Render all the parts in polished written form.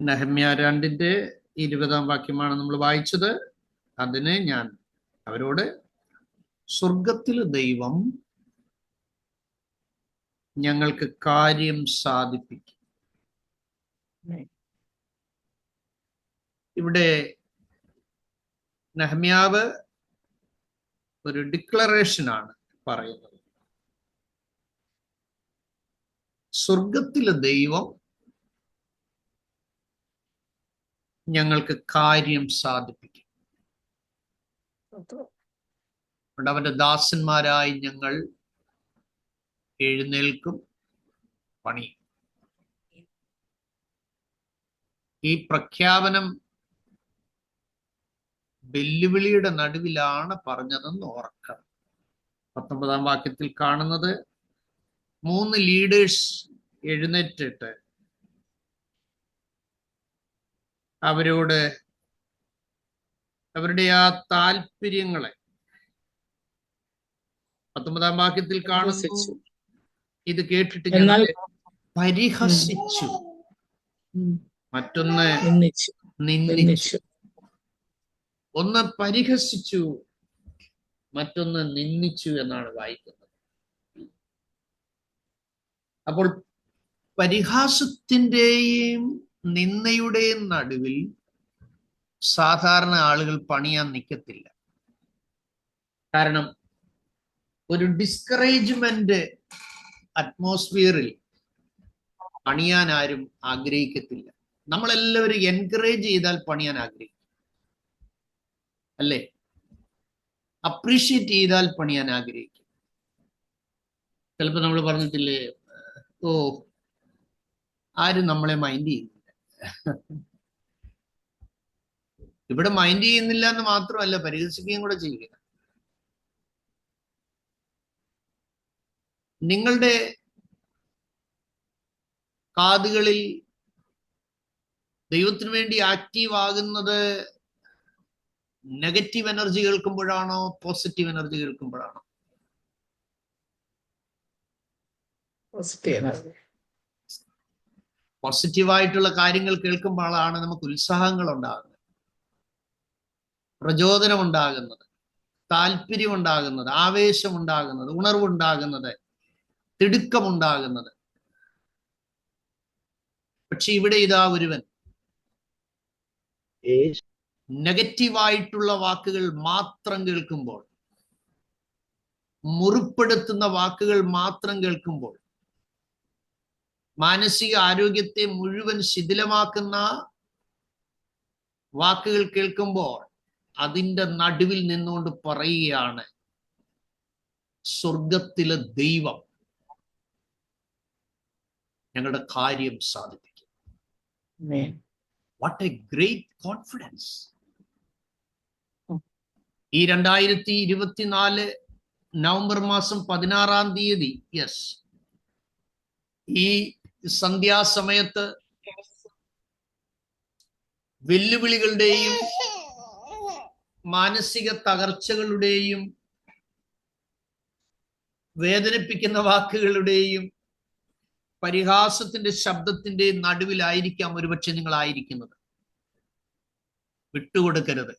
നെഹമ്യാ 2:20 വാക്യമാണ് നമ്മൾ വായിച്ചത്. അതിന് ഞാൻ അവരോട്, സ്വർഗത്തിലെ ദൈവം ഞങ്ങൾക്ക് കാര്യം സാധിപ്പിക്കും. ഇവിടെ നെഹമ്യാവ് ഒരു ഡിക്ലറേഷനാണ് പറയുന്നത്. സ്വർഗത്തിലെ ദൈവം ഞങ്ങൾക്ക് കാര്യം സാധിപ്പിക്കും. അവന്റെ ദാസന്മാരായി ഞങ്ങൾ എഴുന്നേൽക്കും, പണിയും. ഈ പ്രഖ്യാപനം വെല്ലുവിളിയുടെ നടുവിലാണ് പറഞ്ഞതെന്ന് ഓർക്കണം. 19 വാക്യത്തിൽ കാണുന്നത് 3 ലീഡേഴ്സ് എഴുന്നേറ്റിട്ട് അവരോട് അവരുടെ ആ താല്പര്യങ്ങളെ 19 വാക്യത്തിൽ കാണുന്നു. ഇത് കേട്ടിട്ട് ഞങ്ങൾ പരിഹസിച്ചു, മറ്റൊന്ന് നിന്ദിച്ചു. ഒന്ന് പരിഹസിച്ചു, മറ്റൊന്ന് നിന്ദിച്ചു എന്നാണ് വായിക്കുന്നത്. അപ്പോൾ പരിഹാസത്തിന്റെയും നിന്ദയുടെയും നടുവിൽ സാധാരണ ആളുകൾ പണിയാൻ നിൽക്കത്തില്ല. കാരണം ഒരു ഡിസ്കറേജ്മെന്റ് അറ്റ്മോസ്ഫിയറിൽ പണിയാൻ ആരും ആഗ്രഹിക്കത്തില്ല. നമ്മളെല്ലാവരും എൻകറേജ് ചെയ്താൽ പണിയാൻ ആഗ്രഹിക്കും, അല്ലേ? അപ്രീഷിയേറ്റ് ചെയ്താൽ പണിയാൻ ആഗ്രഹിക്കും. ചിലപ്പോൾ നമ്മൾ പറഞ്ഞിട്ടില്ലേ, ഓ ആരും നമ്മളെ മൈൻഡ് ചെയ്യുന്നില്ല. ഇവിടെ മൈൻഡ് ചെയ്യുന്നില്ല എന്ന് മാത്രമല്ല, പരിഹസിക്കുകയും കൂടെ ചെയ്യുക. നിങ്ങളുടെ കാതുകളിൽ ദൈവത്തിന് വേണ്ടി ആക്റ്റീവ് ആകുന്നത് നെഗറ്റീവ് എനർജി കേൾക്കുമ്പോഴാണോ പോസിറ്റീവ് എനർജി കേൾക്കുമ്പോഴാണോ? പോസിറ്റീവായിട്ടുള്ള കാര്യങ്ങൾ കേൾക്കുമ്പോഴാണ് നമുക്ക് ഉത്സാഹങ്ങൾ ഉണ്ടാകുന്നത്, പ്രചോദനം ഉണ്ടാകുന്നത്, താല്പര്യം ഉണ്ടാകുന്നത്, ആവേശം ഉണ്ടാകുന്നത്, ഉണർവുണ്ടാകുന്നത്, തിടുക്കമുണ്ടാകുന്നത്. പക്ഷെ ഇവിടെ ഇതാ ഒരുവൻ നെഗറ്റീവായിട്ടുള്ള വാക്കുകൾ മാത്രം കേൾക്കുമ്പോൾ, മുറിപ്പെടുത്തുന്ന വാക്കുകൾ മാത്രം കേൾക്കുമ്പോൾ, മാനസിക ആരോഗ്യത്തെ മുഴുവൻ ശിഥിലമാക്കുന്ന വാക്കുകൾ കേൾക്കുമ്പോൾ അതിൻ്റെ നടുവിൽ നിന്നുകൊണ്ട് പറയുകയാണ്, സ്വർഗത്തിലെ ദൈവം ഞങ്ങളുടെ കാര്യം സാധിപ്പിക്കും. What a great confidence! ഈ 2024 നവംബർ മാസം 16 യെസ്, ഈ സന്ധ്യാസമയത്ത് വെല്ലുവിളികളുടെയും മാനസിക തകർച്ചകളുടെയും വേദനിപ്പിക്കുന്ന വാക്കുകളുടെയും പരിഹാസത്തിന്റെ ശബ്ദത്തിന്റെ നടുവിലായിരിക്കാം ഒരുപക്ഷെ നിങ്ങളായിരിക്കുന്നത്. വിട്ടുകൊടുക്കരുത്.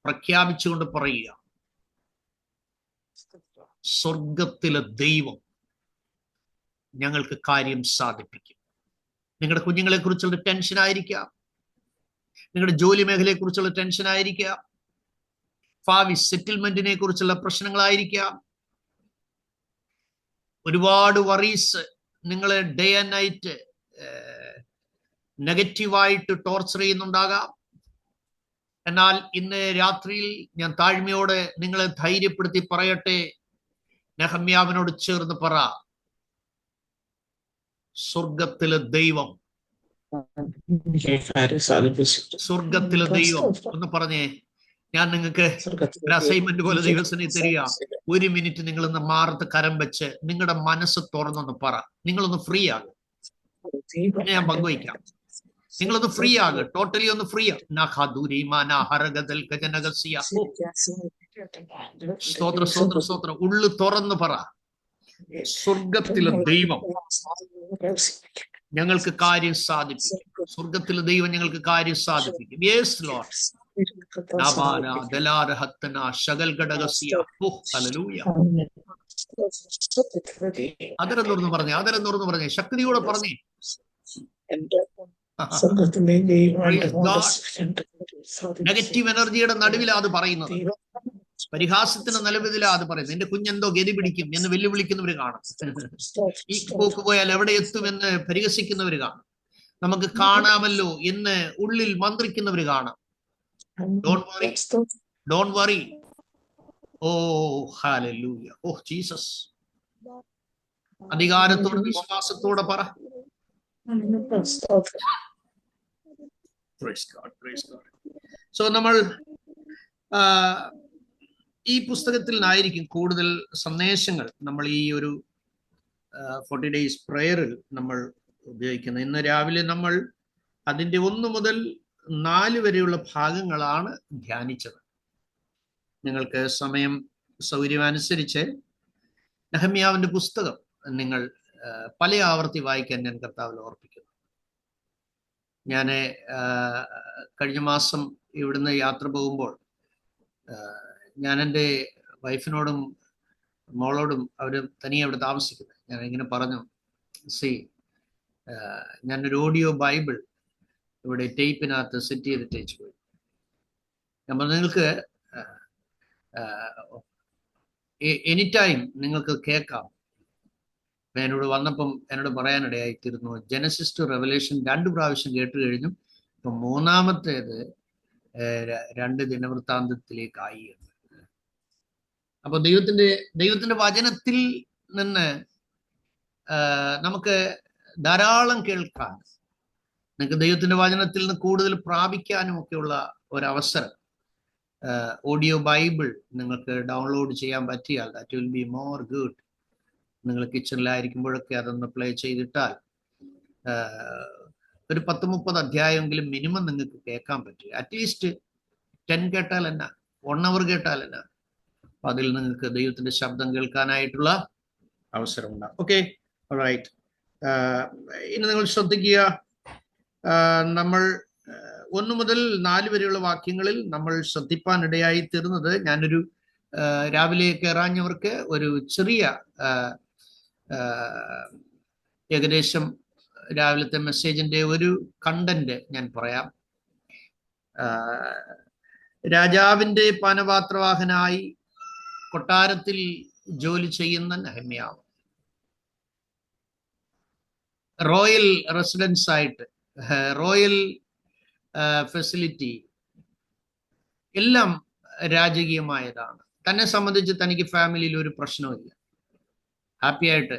പ്രഖ്യാപിച്ചുകൊണ്ട് പറയുക, സ്വർഗത്തിലെ ദൈവം ഞങ്ങൾക്ക് കാര്യം സാധിപ്പിക്കും. നിങ്ങളുടെ കുഞ്ഞുങ്ങളെ കുറിച്ചുള്ള ടെൻഷൻ ആയിരിക്കാം, നിങ്ങളുടെ ജോലി മേഖലയെ കുറിച്ചുള്ള ടെൻഷൻ ആയിരിക്കാം, ഭാവി സെറ്റിൽമെന്റിനെ കുറിച്ചുള്ള പ്രശ്നങ്ങളായിരിക്കാം. ഒരുപാട് വറീസ് നിങ്ങളെ ഡേ ആൻഡ് നൈറ്റ് നെഗറ്റീവായിട്ട് ടോർച്ചർ ചെയ്യുന്നുണ്ടാകാം. എന്നാൽ ഇന്ന് രാത്രിയിൽ ഞാൻ താഴ്മയോടെ നിങ്ങളെ ധൈര്യപ്പെടുത്തി പറയട്ടെ, നെഹമ്യാവിനോട് ചേർന്ന് പറ, സ്വർഗത്തിലെ ദൈവം, സ്വർഗത്തിലെ ദൈവം. ഒന്ന് പറഞ്ഞേ, ഞാൻ നിങ്ങൾക്ക് ഒരു അസൈൻമെന്റ് പോലെ ദിവസനെ തരിക. 1 മിനിറ്റ് നിങ്ങളൊന്ന് മാറത്ത് കരം വെച്ച് നിങ്ങളുടെ മനസ്സ് തുറന്നൊന്ന് പറ. നിങ്ങളൊന്ന് ഫ്രീ ആകും. ഞാൻ പങ്കുവയ്ക്കാം. നിങ്ങളൊന്ന് ഫ്രീ ആകും, ടോട്ടലി ഒന്ന് ഫ്രീ ആകും. സ്തോത്ര സ്തോത്ര സ്തോത്രം. ഉള്ളു തുറന്ന് പറ, സ്വർഗത്തിലെ ദൈവം ഞങ്ങൾക്ക് കാര്യം സാധിപ്പിക്കും. സ്വർഗത്തിലെ ദൈവം ഞങ്ങൾക്ക് കാര്യം സാധിപ്പിക്കും. Yes Lord. അതരം തുറന്ന് പറഞ്ഞേ, അതരം തുറന്ന് പറഞ്ഞേ, ശക്തിയോടെ പറഞ്ഞേ. നെഗറ്റീവ് എനർജിയുടെ നടുവിലാണ് അത് പറയുന്നത്. പരിഹാസത്തിന്റെ നിലവിലാണ് അത് പറയുന്നത്. എന്റെ കുഞ്ഞെന്തോ ഗതി പിടിക്കും എന്ന് വെല്ലുവിളിക്കുന്നവർ കാണും. ഈ പോക്ക് പോയാൽ എവിടെ എത്തുമെന്ന് പരിഹസിക്കുന്നവർ കാണും. നമുക്ക് കാണാമല്ലോ എന്ന് ഉള്ളിൽ മന്ത്രിക്കുന്നവർ കാണാം. Don't worry. Oh, hallelujah. Oh, Jesus. അധികാരത്തോടെ വിശ്വാസത്തോടെ പറ. Praise God, praise God. So നമ്മൾ ഈ പുസ്തകത്തിൽ നിന്നായിരിക്കും കൂടുതൽ സന്ദേശങ്ങൾ നമ്മൾ ഈ ഒരു 40 days പ്രയറിൽ നമ്മൾ ഉപയോഗിക്കുന്നത്. ഇന്ന് രാവിലെ നമ്മൾ അതിൻ്റെ 1 മുതൽ 4 വരെയുള്ള ഭാഗങ്ങളാണ് ധ്യാനിച്ചത്. നിങ്ങൾക്ക് സമയം സൗകര്യമനുസരിച്ച് നെഹമ്യാവിന്റെ പുസ്തകം നിങ്ങൾ പല ആവർത്തി വായിക്കാൻ ഞാൻ കർത്താവിൽ ഓർപ്പിക്കുന്നു. ഞാൻ കഴിഞ്ഞ മാസം ഇവിടുന്ന് യാത്ര പോകുമ്പോൾ ഞാൻ എൻ്റെ വൈഫിനോടും മോളോടും അവർ തനിയെ അവിടെ താമസിക്കുന്നത്, ഞാൻ ഇങ്ങനെ പറഞ്ഞു, ഞാനൊരു ഓഡിയോ ബൈബിൾ ഇവിടെ ടേപ്പിനകത്ത് സെറ്റ് ചെയ്തിട്ടേച്ച് പോയി. ഞാൻ പറഞ്ഞു, നിങ്ങൾക്ക് എനി ടൈം നിങ്ങൾക്ക് കേൾക്കാം. എന്നോട് വന്നപ്പം എന്നോട് പറയാനിടയായിത്തീരുന്നു, ജനസിസ് ടു റെവലേഷൻ 2 പ്രാവശ്യം കേട്ട് കഴിഞ്ഞു, ഇപ്പം 3-ാമത്തേത് 2 ദിനവൃത്താന്തത്തിലേക്കായി. അപ്പൊ ദൈവത്തിന്റെ വചനത്തിൽ നിന്ന് നമുക്ക് ധാരാളം കേൾക്കാൻ, നിങ്ങൾക്ക് ദൈവത്തിന്റെ വചനത്തിൽ നിന്ന് കൂടുതൽ പ്രാപിക്കാനും ഒക്കെയുള്ള ഒരവസരം ഓഡിയോ ബൈബിൾ നിങ്ങൾക്ക് ഡൗൺലോഡ് ചെയ്യാൻ പറ്റിയാൽ that will be more good. നിങ്ങൾ കിച്ചണിലായിരിക്കുമ്പോഴൊക്കെ അതൊന്ന് പ്ലേ ചെയ്തിട്ടാൽ ഒരു 10-30 അധ്യായമെങ്കിലും മിനിമം നിങ്ങൾക്ക് കേൾക്കാൻ പറ്റും. അറ്റ്ലീസ്റ്റ് 10 കേട്ടാൽ എന്നാ, 1 hour കേട്ടാൽ എന്നാ. അപ്പൊ അതിൽ നിങ്ങൾക്ക് ദൈവത്തിന്റെ ശബ്ദം കേൾക്കാനായിട്ടുള്ള അവസരം ഉണ്ടാകും. Okay, right. ഇനി നിങ്ങൾ ശ്രദ്ധിക്കുക, നമ്മൾ 1 മുതൽ 4 വരെയുള്ള വാക്യങ്ങളിൽ നമ്മൾ ശ്രദ്ധിപ്പാനിടയായി തീർന്നത്, ഞാനൊരു രാവിലെ കയറാഞ്ഞവർക്ക് ഒരു ചെറിയ ഏകദേശം രാവിലത്തെ മെസ്സേജിന്റെ ഒരു കണ്ടന്റ് ഞാൻ പറയാം. രാജാവിന്റെ പാനപാത്രവാഹനായി കൊട്ടാരത്തിൽ ജോലി ചെയ്യുന്ന നെഹമ്യാവ്, റോയൽ റെസിഡൻസ് ആയിട്ട്, റോയൽ ഫെസിലിറ്റി എല്ലാം രാജകീയമായതാണ്. തന്നെ സംബന്ധിച്ച് തനിക്ക് ഫാമിലിയിൽ ഒരു പ്രശ്നമില്ല. ഹാപ്പി ആയിട്ട്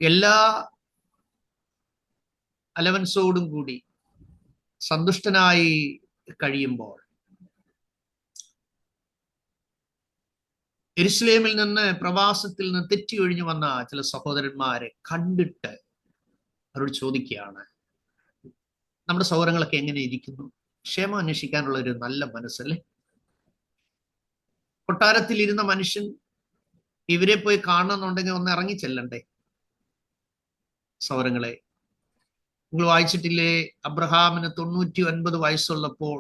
എല്ലാ അലവൻസോടും കൂടി സന്തുഷ്ടനായി കഴിയുമ്പോൾ, യെരുശലേമിൽ നിന്ന് പ്രവാസത്തിൽ നിന്ന് തെറ്റി ഒഴിഞ്ഞു വന്ന ചില സഹോദരന്മാരെ കണ്ടിട്ട് അവരോട് ചോദിക്കുകയാണ്, നമ്മുടെ സഹോദരങ്ങളൊക്കെ എങ്ങനെ ഇരിക്കുന്നു? ക്ഷേമം അന്വേഷിക്കാനുള്ള ഒരു നല്ല മനസ്സല്ലേ? കൊട്ടാരത്തിൽ ഇരുന്ന മനുഷ്യൻ ഇവരെ പോയി കാണണമെന്നുണ്ടെങ്കിൽ ഒന്ന് ഇറങ്ങി ചെല്ലണ്ടേ? സഹോദരങ്ങളെ, നിങ്ങൾ വായിച്ചിട്ടില്ലേ, അബ്രഹാമിന് 99 വയസ്സുള്ളപ്പോൾ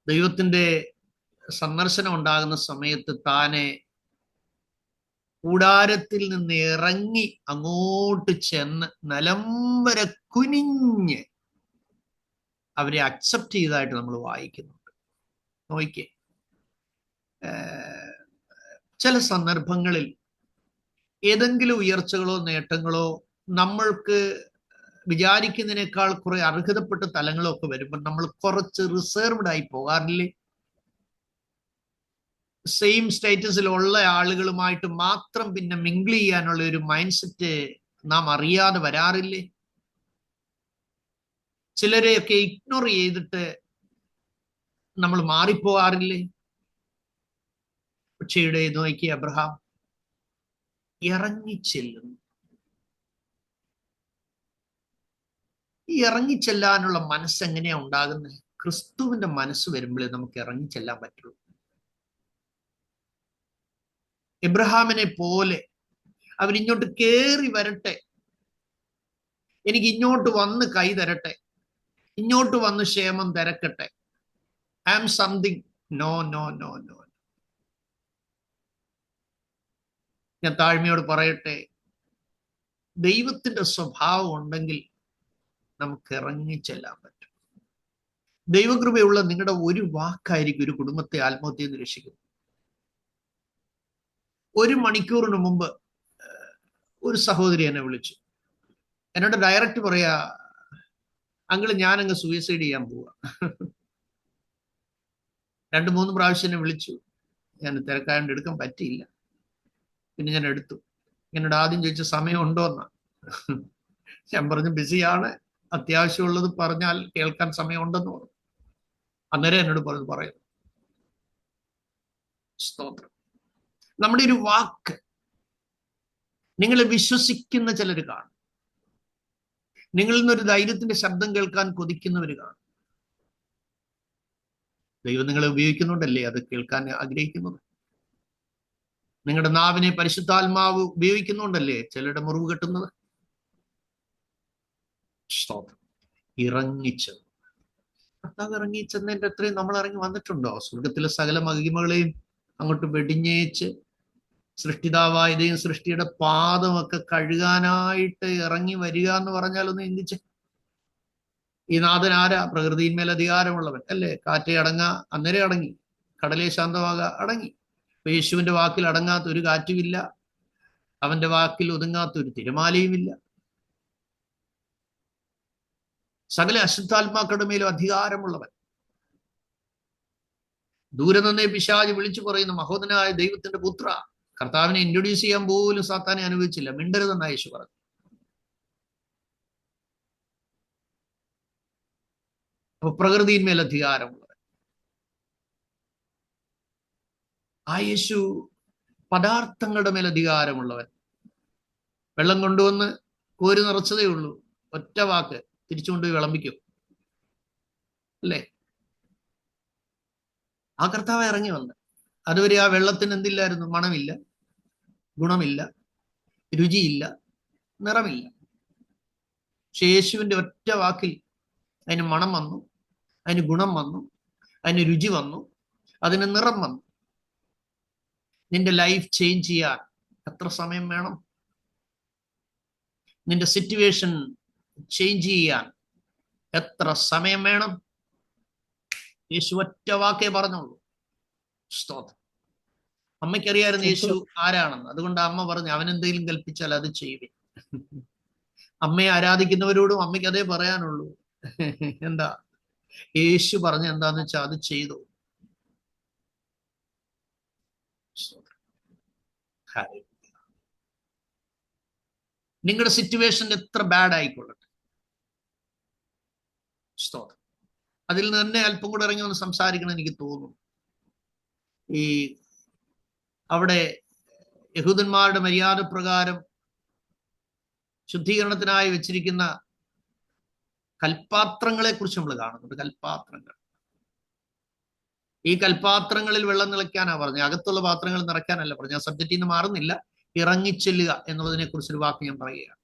ദൈവത്തിന്റെ സന്ദർശനം ഉണ്ടാകുന്ന സമയത്ത് താനെ കൂടാരത്തിൽ നിന്ന് ഇറങ്ങി അങ്ങോട്ട് ചെന്ന് നിലം വരെ കുനിഞ്ഞ് അവരെ അക്സെപ്റ്റ് ചെയ്തതായിട്ട് നമ്മൾ വായിക്കുന്നുണ്ട്. നോക്കിക്കേ, ചില സന്ദർഭങ്ങളിൽ ഏതെങ്കിലും ഉയർച്ചകളോ നേട്ടങ്ങളോ നമ്മൾക്ക് വിചാരിക്കുന്നതിനേക്കാൾ കുറെ അർഹതപ്പെട്ട തലങ്ങളോ ഒക്കെ വരുമ്പോൾ നമ്മൾ കുറച്ച് റിസർവ്ഡ് ആയി പോകാറില്ലേ? സെയിം സ്റ്റേറ്റസിലുള്ള ആളുകളുമായിട്ട് മാത്രം പിന്നെ മിങ്കിൾ ചെയ്യാനുള്ള ഒരു മൈൻഡ് സെറ്റ് നാം അറിയാതെ വരാറില്ലേ? ചിലരെയൊക്കെ ഇഗ്നോർ ചെയ്തിട്ട് നമ്മൾ മാറിപ്പോകാറില്ലേ? പക്ഷേ ഇവിടെ നോക്കി, അബ്രഹാം ഇറങ്ങിച്ചെല്ലുന്നു. ഈ ഇറങ്ങിച്ചെല്ലാനുള്ള മനസ്സെങ്ങനെയാ ഉണ്ടാകുന്നത്? ക്രിസ്തുവിന്റെ മനസ്സ് വരുമ്പോഴേ നമുക്ക് ഇറങ്ങിച്ചെല്ലാൻ പറ്റുള്ളൂ. എബ്രഹാമിനെ പോലെ അവരിങ്ങോട്ട് കേറി വരട്ടെ, എനിക്ക് ഇങ്ങോട്ട് വന്ന് കൈ തരട്ടെ, ഇങ്ങോട്ട് വന്ന് ക്ഷേമം തിരക്കട്ടെ. I am something. No no no no. ഞാൻ താഴ്മയോട് പറയട്ടെ, ദൈവത്തിന്റെ സ്വഭാവം ഉണ്ടെങ്കിൽ നമുക്ക് ഇറങ്ങിച്ചെല്ലാൻ പറ്റും. ദൈവകൃപയുള്ള നിങ്ങളുടെ ഒരു വാക്കായിരിക്കും ഒരു കുടുംബത്തെ ആത്മഹത്യയിൽ നിന്ന് രക്ഷിക്കുന്നത്. 1 മണിക്കൂറിന് മുമ്പ് ഒരു സഹോദരി എന്നെ വിളിച്ചു. എന്നോട് ഡയറക്റ്റ് പറയാ, അങ്കിള് ഞാനങ്ങ് സൂയിസൈഡ് ചെയ്യാൻ പോവാ. 2-3 പ്രാവശ്യം എന്നെ വിളിച്ചു. ഞാൻ തിരക്കായോണ്ട് എടുക്കാൻ പറ്റിയില്ല. പിന്നെ ഞാൻ എടുത്തു. എന്നോട് ആദ്യം ചോദിച്ച സമയം ഉണ്ടോന്നാ. ഞാൻ പറഞ്ഞു ബിസിയാണ്, അത്യാവശ്യമുള്ളത് പറഞ്ഞാൽ കേൾക്കാൻ സമയമുണ്ടെന്ന് പറഞ്ഞു. അന്നേരം എന്നോട് പറയുന്നു. സ്തോത്രം. നമ്മുടെ ഒരു വാക്ക് നിങ്ങളെ വിശ്വസിക്കുന്ന ചിലർ കാണും. നിങ്ങളിൽ നിന്നൊരു ധൈര്യത്തിന്റെ ശബ്ദം കേൾക്കാൻ കൊതിക്കുന്നവർ കാണും. ദൈവം നിങ്ങളെ ഉപയോഗിക്കുന്നുണ്ടല്ലേ അത് കേൾക്കാൻ ആഗ്രഹിക്കുന്നത്. നിങ്ങളുടെ നാവിനെ പരിശുദ്ധാത്മാവ് ഉപയോഗിക്കുന്നുണ്ടല്ലേ ചിലരുടെ മുറിവ് കെട്ടുന്നത്. സ്തോത്രം. ഇറങ്ങിച്ചെന്ന് കർത്താവ് ഇറങ്ങിച്ചെന്നതിന്റെ അത്രയും നമ്മൾ ഇറങ്ങി വന്നിട്ടുണ്ടോ? സ്വർഗത്തിലെ സകല മഹിമകളെയും അങ്ങോട്ട് വെടിഞ്ഞേച്ച് സൃഷ്ടിതാവായ ദൈവം സൃഷ്ടിയുടെ പാദമൊക്കെ കഴുകാനായിട്ട് ഇറങ്ങി വരിക എന്ന് പറഞ്ഞാൽ ഒന്ന് ചിന്തിച്ച്. ഈ നാഥൻ ആരാ? പ്രകൃതിയിന്മേൽ അധികാരമുള്ളവൻ അല്ലേ? കാറ്റെ അടങ്ങാ, അന്നേരം അടങ്ങി. കടലെ ശാന്തമാകാ, അടങ്ങി. ഇപ്പൊ യേശുവിന്റെ വാക്കിൽ അടങ്ങാത്ത ഒരു കാറ്റുമില്ല, അവന്റെ വാക്കിൽ ഒതുങ്ങാത്ത ഒരു തിരമാലയുമില്ല. സകല അശുദ്ധാത്മാക്കളുടെ മേലും അധികാരമുള്ളവൻ. ദൂരെ നിന്നേ പിശാച് വിളിച്ചു പറയുന്ന മഹോദനായ ദൈവത്തിന്റെ പുത്ര. കർത്താവിനെ ഇൻട്രൊഡ്യൂസ് ചെയ്യാൻ പോലും സാത്താനെ അനുവദിച്ചില്ല. മിണ്ടരുതെന്നാണ് യേശു പറഞ്ഞു. അപ്പൊ പ്രകൃതിയിന്മേൽ അധികാരമുള്ളവൻ ആ യേശു. പദാർത്ഥങ്ങളുടെ മേൽ അധികാരമുള്ളവൻ. വെള്ളം കൊണ്ടുവന്ന് കോരി നിറച്ചതേ ഉള്ളൂ, ഒറ്റ വാക്ക് തിരിച്ചുകൊണ്ടുപോയി വിളമ്പിക്കും അല്ലേ? ആ കർത്താവ് ഇറങ്ങി വന്ന്. അതുവരെ ആ വെള്ളത്തിന് എന്തില്ലായിരുന്നു? മണമില്ല, ഗുണമില്ല, രുചിയില്ല, നിറമില്ല. പക്ഷെ യേശുവിന്റെ ഒറ്റ വാക്കിൽ അതിന് മണം വന്നു, അതിന് ഗുണം വന്നു, അതിന് രുചി വന്നു, അതിന് നിറം വന്നു. നിന്റെ ലൈഫ് ചേഞ്ച് ചെയ്യാൻ എത്ര സമയം വേണം? നിന്റെ സിറ്റുവേഷൻ ചേഞ്ച് ചെയ്യാൻ എത്ര സമയം വേണം? യേശു ഒറ്റ വാക്കേ പറഞ്ഞുള്ളൂ. സ്തോത്രം. അമ്മയ്ക്കറിയായിരുന്നു യേശു ആരാണെന്ന്. അതുകൊണ്ട് അമ്മ പറഞ്ഞു അവനെന്തെങ്കിലും കൽപ്പിച്ചാൽ അത് ചെയ്യുവേ. അമ്മയെ ആരാധിക്കുന്നവരോടും അമ്മയ്ക്ക് അതേ പറയാനുള്ളൂ. എന്താ യേശു പറഞ്ഞ എന്താന്ന് വെച്ചാൽ അത് ചെയ്തു. നിങ്ങളുടെ സിറ്റുവേഷൻ എത്ര ബാഡ് ആയിക്കൊള്ളട്ടെ, സ്തോത്രം, അതിൽ നിന്ന് തന്നെ അല്പം കൂടെ ഇറങ്ങി ഒന്ന് സംസാരിക്കണം എനിക്ക് തോന്നുന്നു. ഈ അവിടെ യഹൂദന്മാരുടെ മര്യാദ പ്രകാരം ശുദ്ധീകരണത്തിനായി വെച്ചിരിക്കുന്ന കൽപാത്രങ്ങളെ കുറിച്ച് നമ്മൾ കാണുന്നുണ്ട്. കൽപാത്രങ്ങൾ. ഈ കൽപാത്രങ്ങളിൽ വെള്ളം നിറയ്ക്കാനാ പറഞ്ഞത്, അകത്തുള്ള പാത്രങ്ങൾ നിറയ്ക്കാനല്ല പറഞ്ഞത്. ഞാൻ സബ്ജക്റ്റിൽ നിന്ന് മാറുന്നില്ല. ഇറങ്ങിച്ചെല്ലുക എന്നുള്ളതിനെ കുറിച്ചൊരു വാക്ക് ഞാൻ പറയുകയാണ്.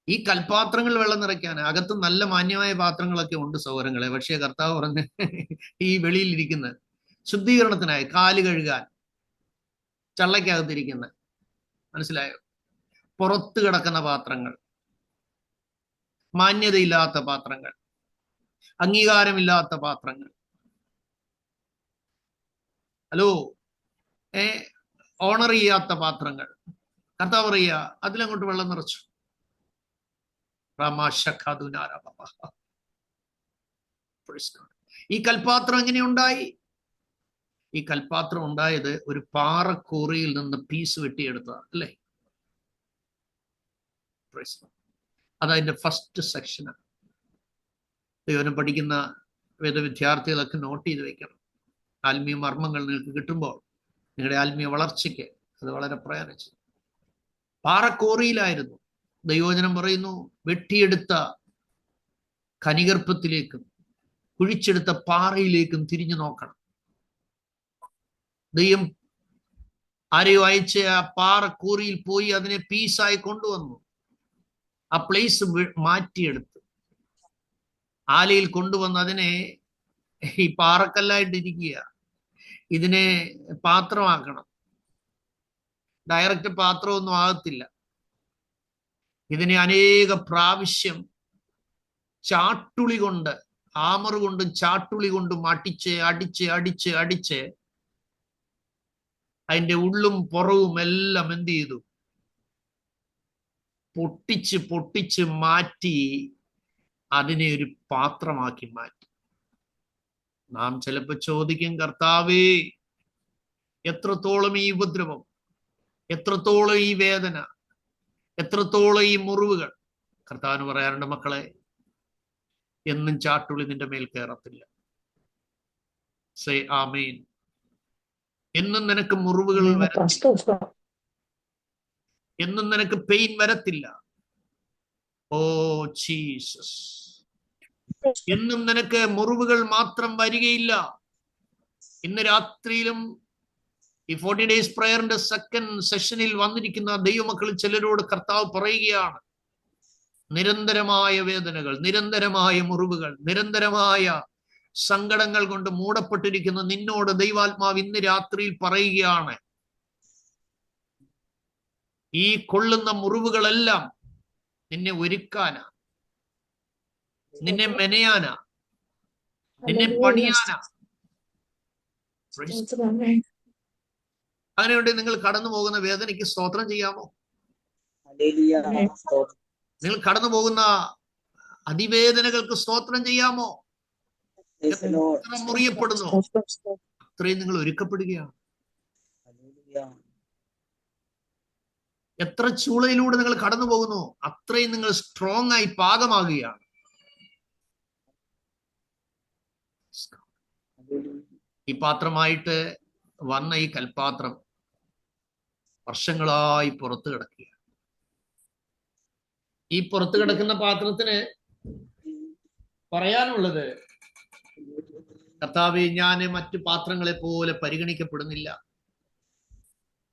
ഈ കൽപാത്രങ്ങളിൽ വെള്ളം നിറയ്ക്കാൻ അകത്ത് നല്ല മാന്യമായ പാത്രങ്ങളൊക്കെ ഉണ്ട് സൗകര്യങ്ങളെ. പക്ഷേ കർത്താവ് പറഞ്ഞ് ഈ വെളിയിലിരിക്കുന്ന ശുദ്ധീകരണത്തിനായി കാല് കഴുകാൻ ചള്ളയ്ക്കകത്തിരിക്കുന്ന, മനസ്സിലായോ, പുറത്ത് കിടക്കുന്ന പാത്രങ്ങൾ, മാന്യതയില്ലാത്ത പാത്രങ്ങൾ, അംഗീകാരമില്ലാത്ത പാത്രങ്ങൾ, ഹലോ, ഓണർ ചെയ്യാത്ത പാത്രങ്ങൾ, കർത്താവ് പറയുക അതിലങ്ങോട്ട് വെള്ളം നിറച്ചു. ഈ കൽപാത്രം എങ്ങനെ ഉണ്ടായി? ഈ കൽപാത്രം ഉണ്ടായത് ഒരു പാറക്കോറിയിൽ നിന്ന് പീസ് വെട്ടിയെടുത്തതാണ് അല്ലേ? അതതിന്റെ ഫസ്റ്റ് സെക്ഷനാണ്. ദൈവം പഠിക്കുന്ന വേദവിദ്യാർത്ഥികളൊക്കെ നോട്ട് ചെയ്ത് വെക്കണം. ആത്മീയ മർമ്മങ്ങൾ നിങ്ങൾക്ക് കിട്ടുമ്പോൾ നിങ്ങളുടെ ആത്മീയ വളർച്ചയ്ക്ക് അത് വളരെ പ്രയോജനം. പാറക്കോറിയിലായിരുന്നു. ദൈവവചനം പറയുന്നു വെട്ടിയെടുത്ത ഖനികർപ്പത്തിലേക്കും കുഴിച്ചെടുത്ത പാറയിലേക്കും തിരിഞ്ഞു നോക്കണം. ദൈവം ആരെയോ അയച്ച് ആ പാറ കൂറിയിൽ പോയി അതിനെ പീസായി കൊണ്ടുവന്നു. ആ പ്ലേസ് മാറ്റിയെടുത്ത് ആലയിൽ കൊണ്ടുവന്ന് അതിനെ ഈ പാറക്കല്ലായിട്ടിരിക്കുക. ഇതിനെ പാത്രമാക്കണം. ഡയറക്റ്റ് പാത്രമൊന്നും ആകത്തില്ല. ഇതിനെ അനേക പ്രാവശ്യം ചാട്ടുളി കൊണ്ട്, ആമർ കൊണ്ടും ചാട്ടുളി കൊണ്ടും അടിച്ച് അടിച്ച് അടിച്ച് അടിച്ച് അതിന്റെ ഉള്ളും പുറവും എല്ലാം എന്ത് ചെയ്തു? പൊട്ടിച്ച് പൊട്ടിച്ച് മാറ്റി അതിനെ ഒരു പാത്രമാക്കി മാറ്റി. നാം ചിലപ്പോ ചോദിക്കും, കർത്താവേ, എത്രത്തോളം ഈ ഉപദ്രവം, എത്രത്തോളം ഈ വേദന, എത്രത്തോളം ഈ മുറിവുകൾ. കർത്താവിന് പറയാറുണ്ട്, മക്കളെ, എന്നും ചാട്ടുളി നിന്റെ മേൽ കയറത്തില്ല. സേ ആമേൻ. എന്നും നിനക്ക് മുറിവുകൾ വരത്തില്ല, എന്നും നിനക്ക് പെയിൻ വരത്തില്ല. Oh Jesus. എന്നും നിനക്ക് മുറിവുകൾ മാത്രം വരികയില്ല. ഇന്ന് രാത്രിയിലും ഈ 40 days പ്രയറിന്റെ സെക്കൻഡ് സെഷനിൽ വന്നിരിക്കുന്ന ദൈവമക്കളിൽ ചിലരോട് കർത്താവ് പറയുകയാണ്, നിരന്തരമായ വേദനകൾ, നിരന്തരമായ മുറിവുകൾ, നിരന്തരമായ സങ്കടങ്ങൾ കൊണ്ട് മൂടപ്പെട്ടിരിക്കുന്ന നിന്നോട് ദൈവാത്മാവ് ഇന്ന് രാത്രിയിൽ പറയുകയാണ്, ഈ കൊള്ളുന്ന മുറിവുകളെല്ലാം നിന്നെ ഒരുക്കാനാ, നിന്നെ മെനയാനാ, നിന്നെ പണിയാനാ. അങ്ങനെയുണ്ട്. നിങ്ങൾ കടന്നു പോകുന്ന വേദനയ്ക്ക് സ്തോത്രം ചെയ്യാമോ? നിങ്ങൾ കടന്നു പോകുന്ന അതിവേദനകൾക്ക് സ്തോത്രം ചെയ്യാമോ? എത്ര മുറിയപ്പെടുന്നു അത്രയും നിങ്ങൾ ഒരുക്കപ്പെടുകയാണ്. എത്ര ചൂളയിലൂടെ നിങ്ങൾ കടന്നു പോകുന്നു അത്രയും നിങ്ങൾ സ്ട്രോങ് ആയി പാകമാകുകയാണ്. ഈ പാത്രമായിട്ട് വന്ന ഈ കൽപാത്രം വർഷങ്ങളായി പുറത്തു കിടക്കുക. ഈ പുറത്തു കിടക്കുന്ന പാത്രത്തിന് പറയാനുള്ളത്, കർത്താവേ, ഞാൻ മറ്റു പാത്രങ്ങളെ പോലെ പരിഗണിക്കപ്പെടുന്നില്ല,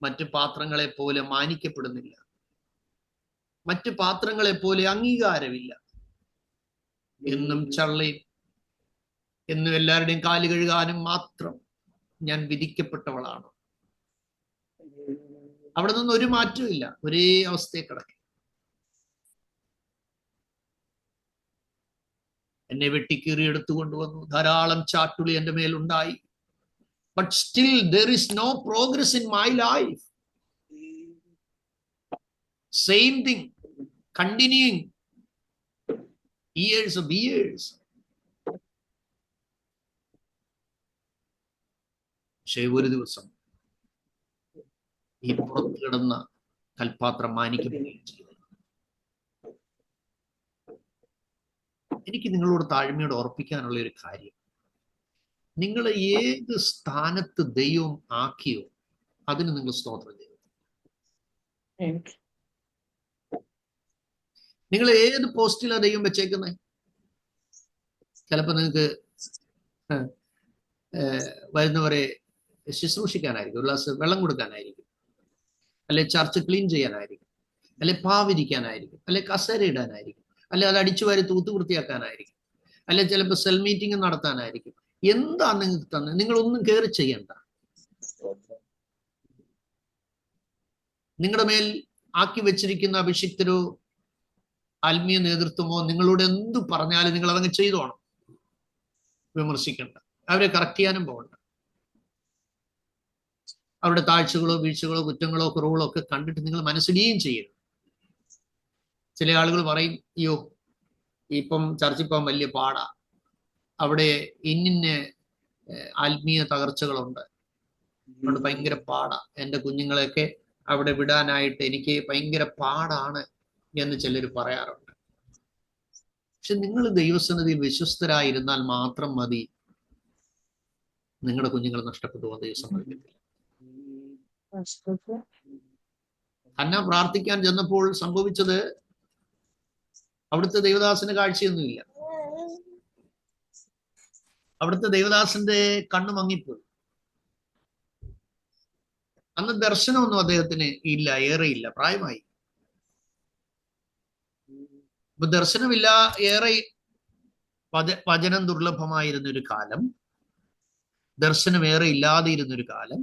മറ്റു പാത്രങ്ങളെ പോലെ മാനിക്കപ്പെടുന്നില്ല, മറ്റു പാത്രങ്ങളെ പോലെ അംഗീകാരമില്ല, എന്നും ചള്ളയും എന്നും എല്ലാവരുടെയും കാല് കഴുകാനും മാത്രം ഞാൻ വിധിക്കപ്പെട്ടവളാണ്. അവിടെ നിന്ന് ഒരു മാറ്റവും ഇല്ല, ഒരേ അവസ്ഥയെ കിടക്കും. എന്നെ വെട്ടിക്കീറി എടുത്തുകൊണ്ടുവന്നു, ധാരാളം ചാട്ടുളി എൻ്റെ മേലുണ്ടായി. But still there is no progress in my life. Same thing, continuing years of years. പക്ഷേ ഒരു ദിവസം ഈ പുറത്ത് കിടന്ന കൽപാത്രം മാനിക്കപ്പെടുകയും ചെയ്തു. എനിക്ക് നിങ്ങളോട് താഴ്മയോട് ഓർപ്പിക്കാനുള്ള ഒരു കാര്യം, നിങ്ങൾ ഏത് സ്ഥാനത്ത് ദൈവം ആക്കിയോ അതിന് നിങ്ങൾ സ്തോത്രം ചെയ്തു. നിങ്ങൾ ഏത് പോസ്റ്റിലാണ് ദൈവം വെച്ചേക്കുന്നത്? ചിലപ്പോ നിങ്ങൾക്ക് വരുന്നവരെ ശുശ്രൂഷിക്കാനായിരിക്കും, ഒരു ഗ്ലാസ് വെള്ളം കൊടുക്കാനായിരിക്കും, അല്ലെ ചർച്ച് ക്ലീൻ ചെയ്യാനായിരിക്കും, അല്ലെ പാവിരിക്കാനായിരിക്കും, അല്ലെ കസേര ഇടാനായിരിക്കും, അല്ലെ അത് അടിച്ചു വാരി തൂത്ത് വൃത്തിയാക്കാനായിരിക്കും, അല്ലെ ചിലപ്പോൾ സെൽ മീറ്റിംഗ് നടത്താനായിരിക്കും. എന്താ നിങ്ങൾക്ക് തന്നെ? നിങ്ങളൊന്നും കയറി ചെയ്യണ്ട. നിങ്ങളുടെ മേൽ ആക്കി വെച്ചിരിക്കുന്ന അഭിഷിക്തരോ ആത്മീയ നേതൃത്വമോ നിങ്ങളോട് എന്തു പറഞ്ഞാലും നിങ്ങൾ അതങ്ങ് ചെയ്തോണം. വിമർശിക്കണ്ട, അവരെ കറക്റ്റ് ചെയ്യാനും പോകണ്ട. അവരുടെ താഴ്ചകളോ വീഴ്ചകളോ കുറ്റങ്ങളോ കുറവുകളോ ഒക്കെ കണ്ടിട്ട് നിങ്ങൾ മനസ്സിടുകയും ചെയ്യരുത്. ചില ആളുകൾ പറയും, അയ്യോ, ഇപ്പം ചർച്ചിൽ പോകാൻ വലിയ പാടാ, അവിടെ ഇന്നിന്ന ആത്മീയ തകർച്ചകളുണ്ട്, അതുകൊണ്ട് ഭയങ്കര പാടാ, എൻ്റെ കുഞ്ഞുങ്ങളെയൊക്കെ അവിടെ വിടാനായിട്ട് എനിക്ക് ഭയങ്കര പാടാണ് എന്ന് ചിലർ പറയാറുണ്ട്. പക്ഷെ നിങ്ങൾ ദൈവസന്നിധിയിൽ വിശ്വസ്തരായിരുന്നാൽ മാത്രം മതി നിങ്ങളുടെ കുഞ്ഞുങ്ങൾ നഷ്ടപ്പെട്ടു പോകാൻ ദൈവം സമ്മതിക്കത്തില്ല. ഹന്ന പ്രാർത്ഥിക്കാൻ ചെന്നപ്പോൾ സംഭവിച്ചത്, അവിടുത്തെ ദൈവദാസന് കാഴ്ചയൊന്നുമില്ല. അവിടുത്തെ ദൈവദാസന്റെ കണ്ണു മങ്ങിപ്പോയി. അന്ന് ദർശനമൊന്നും അദ്ദേഹത്തിന് ഇല്ല, ഏറെയില്ല, പ്രായമായി. ഇപ്പൊ ദർശനമില്ല, ഏറെ വചനം ദുർലഭമായിരുന്നൊരു കാലം, ദർശനം ഏറെ ഇല്ലാതെ ഇരുന്നൊരു കാലം.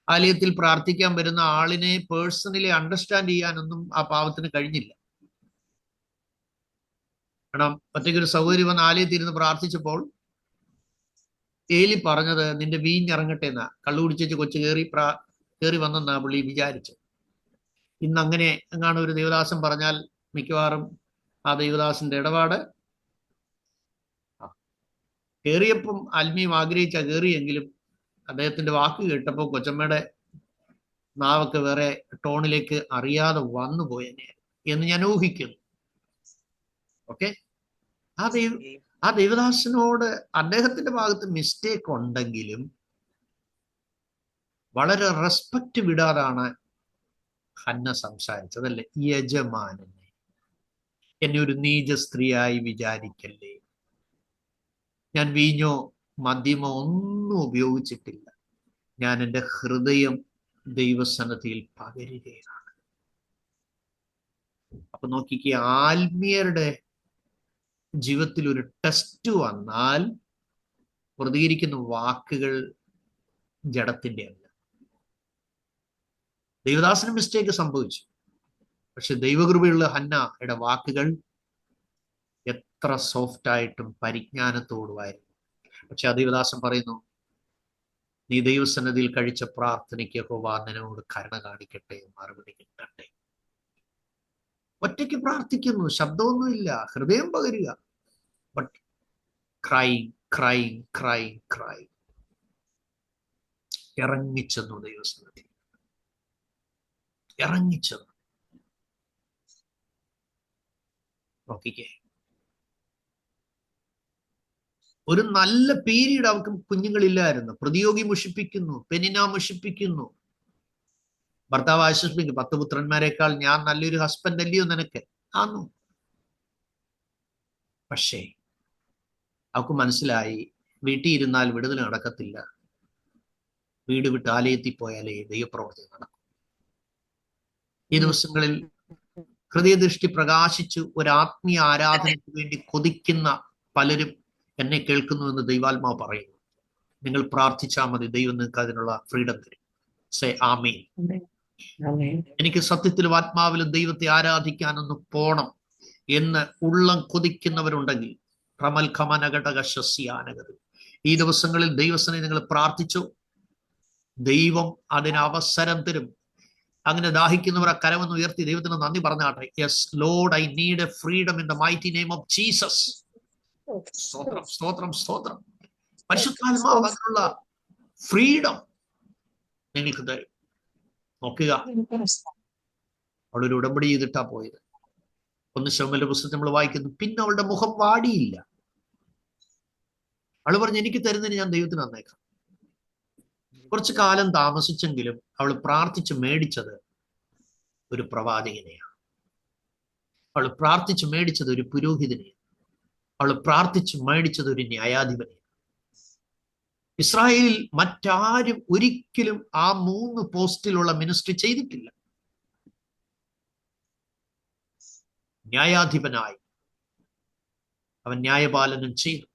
ആലയത്തിൽ പ്രാർത്ഥിക്കാൻ വരുന്ന ആളിനെ പേഴ്സണലി അണ്ടർസ്റ്റാൻഡ് ചെയ്യാനൊന്നും ആ പാവത്തിന് കഴിഞ്ഞില്ല. കാരണം ഒറ്റയ്ക്കൊരു സഹോദരി വന്ന് ആലയത്തിൽ ഇരുന്ന് പ്രാർത്ഥിച്ചപ്പോൾ ഏലി പറഞ്ഞത് നിന്റെ വീഞ്ഞിറങ്ങട്ടെ എന്നാ. കള്ളു കുടിച്ചു കൊച്ചു കയറി വന്നെന്നാ പുള്ളി വിചാരിച്ചു. ഇന്ന് അങ്ങനെ എങ്ങാണ് ഒരു ദേവദാസൻ പറഞ്ഞാൽ മിക്കവാറും ആ ദേവദാസന്റെ ഇടപാട് കയറിയപ്പം ആത്മീയം ആഗ്രഹിച്ച കയറിയെങ്കിലും അദ്ദേഹത്തിന്റെ വാക്ക് കേട്ടപ്പോൾ കൊച്ചമ്മയുടെ നാവൊക്കെ വേറെ ടോണിലേക്ക് അറിയാതെ വന്നു പോയെന്നെ എന്ന് ഞാൻ ഊഹിക്കുന്നു. ഓക്കെ, ആ ദേവദാസനോട് അദ്ദേഹത്തിന്റെ ഭാഗത്ത് മിസ്റ്റേക്ക് ഉണ്ടെങ്കിലും വളരെ റെസ്പെക്ട് വിടാതാണ് ഹന്ന സംസാരിച്ചതല്ലേ. യജമാനനെ എന്നെ ഒരു നീച സ്ത്രീയായി വിചാരിക്കല്ലേ, ഞാൻ വീഞ്ഞോ മദ്യമോ ഒന്നും ഉപയോഗിച്ചിട്ടില്ല, ഞാൻ എൻ്റെ ഹൃദയം ദൈവസന്നിധിയിൽ പകരുകയാണ്. അപ്പൊ നോക്കിക്കേ, ആത്മീയരുടെ ജീവിതത്തിൽ ഒരു ടെസ്റ്റ് വന്നാൽ പ്രതികരിക്കുന്ന വാക്കുകൾ ജഡത്തിന്റെ അല്ല. ദൈവദാസന് മിസ്റ്റേക്ക് സംഭവിച്ചു, പക്ഷെ ദൈവകൃപയുള്ള ഹന്നയുടെ വാക്കുകൾ എത്ര സോഫ്റ്റ് ആയിട്ടും പരിജ്ഞാനത്തോടുമായിരുന്നു. പക്ഷെ ആ ദൈവദാസൻ പറയുന്നു, നീ ദൈവസന്നിധിയിൽ കഴിച്ച പ്രാർത്ഥനയ്ക്ക് യഹോവ നിന്നോട് കരുണ കാണിക്കട്ടെ, മറുപടി കിട്ടട്ടെ. ഒറ്റയ്ക്ക് പ്രാർത്ഥിക്കുന്നു, ശബ്ദമൊന്നുമില്ല, ഹൃദയം പകരുക. But crying crying crying crying ഇറങ്ങിച്ചെന്നു ദൈവസന്നിധി, ഇറങ്ങിച്ചെന്നു. നോക്കിക്കേ, ഒരു നല്ല പീരീഡ് അവർക്ക് കുഞ്ഞുങ്ങളില്ലായിരുന്നു. പ്രതിയോഗി മുഷിപ്പിക്കുന്നു, പെനിന മുഷിപ്പിക്കുന്നു, ഭർത്താവ് ആശ്വസിപ്പിക്കും, 10 പുത്രന്മാരെക്കാൾ ഞാൻ നല്ലൊരു ഹസ്ബൻഡ് അല്ലയോ നിനക്ക് ആന്നു. പക്ഷേ അവർക്ക് മനസ്സിലായി, വീട്ടിൽ ഇരുന്നാൽ വിടുതൽ നടക്കത്തില്ല, വീട് വിട്ട് ആലയത്തിൽ പോയാലേ ദൈവപ്രവർത്തി നടക്കും. ഈ ദിവസങ്ങളിൽ ഹൃദയദൃഷ്ടി പ്രകാശിച്ച് ഒരു ആത്മീയ ആരാധനയ്ക്ക് വേണ്ടി കൊതിക്കുന്ന പലരും എന്നെ കേൾക്കുന്നു എന്ന് ദൈവാത്മാവ് പറയുന്നു. നിങ്ങൾ പ്രാർത്ഥിച്ചാൽ മതി, ദൈവം നിങ്ങൾക്ക് അതിനുള്ള ഫ്രീഡം തരും. സേ ആമേൻ. എനിക്ക് സത്യത്തിലും ആത്മാവിലും ദൈവത്തെ ആരാധിക്കാനൊന്ന് പോണം എന്ന് ഉള്ളം കൊതിക്കുന്നവരുണ്ടെങ്കിൽ ഈ ദിവസങ്ങളിൽ ദൈവസനെ നിങ്ങൾ പ്രാർത്ഥിച്ചു, ദൈവം അതിന് അവസരം തരും. അങ്ങനെ ദാഹിക്കുന്നവർ ആ കരമെന്ന് ഉയർത്തി ദൈവത്തിന് നന്ദി പറഞ്ഞാട്ടെ. Yes Lord, I need A freedom in the mighty name of Jesus. സ്തോത്രം, സ്തോത്രം, സ്തോത്രം. പരിശുദ്ധാത്മാവ് അതിനുള്ള ഫ്രീഡം നിങ്ങൾക്ക് തരും. നോക്കുക, അവളൊരു ഉടമ്പടി ചെയ്തിട്ടാ പോയത്. 1 ശമൂവേലിന്റെ പുസ്തകത്തിൽ നമ്മൾ വായിക്കുന്നു, പിന്നെ അവളുടെ മുഖം വാടിയില്ല. അവൾ പറഞ്ഞു, എനിക്ക് തരുന്നതിന് ഞാൻ ദൈവത്തിന് തന്നേക്കാം. കുറച്ചു കാലം താമസിച്ചെങ്കിലും അവൾ പ്രാർത്ഥിച്ച് മേടിച്ചത് ഒരു പ്രവാചകനെയാണ്. അവൾ പ്രാർത്ഥിച്ച് മേടിച്ചത് ഒരു പുരോഹിതനെയാണ്. അവൾ പ്രാർത്ഥിച്ച് മേടിച്ചത് ഒരു ന്യായാധിപനെയാണ്. ഇസ്രായേലിൽ മറ്റാരും ഒരിക്കലും ആ 3 പോസ്റ്റിലുള്ള മിനിസ്ട്രി ചെയ്തിട്ടില്ല. ന്യായാധിപനായി അവൻ ന്യായപാലനം ചെയ്തു,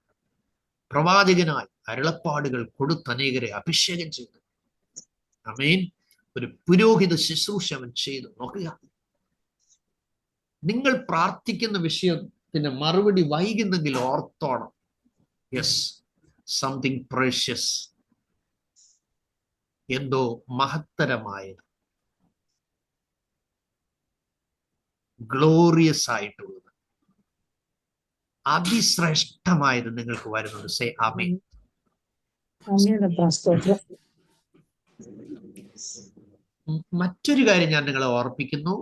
പ്രവാചകനായി അരുളപ്പാടുകൾ കൊടുത്ത് അനേകരെ അഭിഷേകം ചെയ്തു. ആമേൻ. ഒരു പുരോഹിത ശുശ്രൂഷ അവൻ ചെയ്തു. നോക്കുക, നിങ്ങൾ പ്രാർത്ഥിക്കുന്ന വിഷയത്തിന് മറുപടി വൈകുന്നെങ്കിൽ ഓർത്തോണം, യെസ്, സംതിങ് പ്രഷ്യസ്, എന്തോ മഹത്തരമായത്, ഗ്ലോറിയസ് ആയിട്ടുള്ളത്, അതിശ്രേഷ്ഠമായത് നിങ്ങൾക്ക് വരുന്നുണ്ട്. സേ ആമേൻ. മറ്റൊരു കാര്യം ഞാൻ നിങ്ങളെ ഓർപ്പിക്കുന്നു.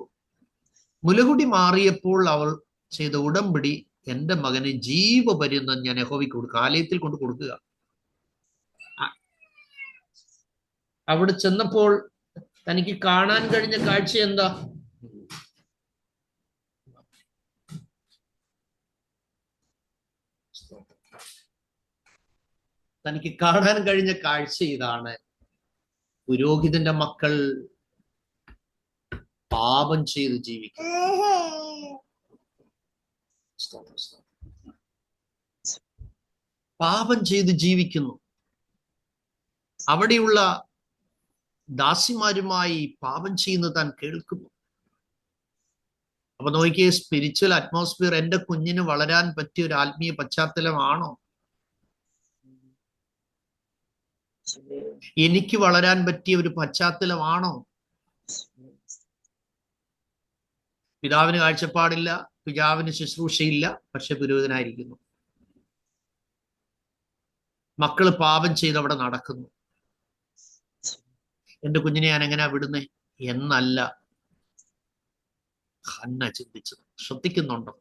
മുലകുടി മാറിയപ്പോൾ അവൾ ചെയ്ത ഉടമ്പടി, എൻ്റെ മകന് ജീവപര്യന്തം ഞാൻ യഹോവയ്ക്ക് കൊടുക്കുക, ആലയത്തിൽ കൊണ്ട് കൊടുക്കുക. അവിടെ ചെന്നപ്പോൾ തനിക്ക് കാണാൻ കഴിഞ്ഞ കാഴ്ച എന്താ? തനിക്ക് കാണാൻ കഴിഞ്ഞ കാഴ്ച ഇതാണ്. പുരോഹിതന്റെ മക്കൾ പാപം ചെയ്ത് ജീവിക്കും. പാപം ചെയ്ത് ജീവിക്കുന്നു. അവിടെയുള്ള ദാസിമാരുമായി പാപം ചെയ്യുന്നത് താൻ കേൾക്കുന്നു. അപ്പൊ നോക്കിയേ, സ്പിരിച്വൽ അറ്റ്മോസ്ഫിയർ എന്റെ കുഞ്ഞിന് വളരാൻ പറ്റിയ ഒരു ആത്മീയ പശ്ചാത്തലമാണോ? എനിക്ക് വളരാൻ പറ്റിയ ഒരു പശ്ചാത്തലമാണോ? പിതാവിന് കാഴ്ചപ്പാടില്ല, പിതാവിന് ശുശ്രൂഷയില്ല, പക്ഷെ പുരോഹിതനായിരിക്കുന്നു. മക്കള് പാപം ചെയ്ത് അവിടെ നടക്കുന്നു. എന്റെ കുഞ്ഞിനെ ഞാൻ എങ്ങനെയാ വിടുന്നേ എന്നല്ല ഹന്ന ചിന്തിച്ചത്. ശ്രദ്ധിക്കുന്നുണ്ടോ?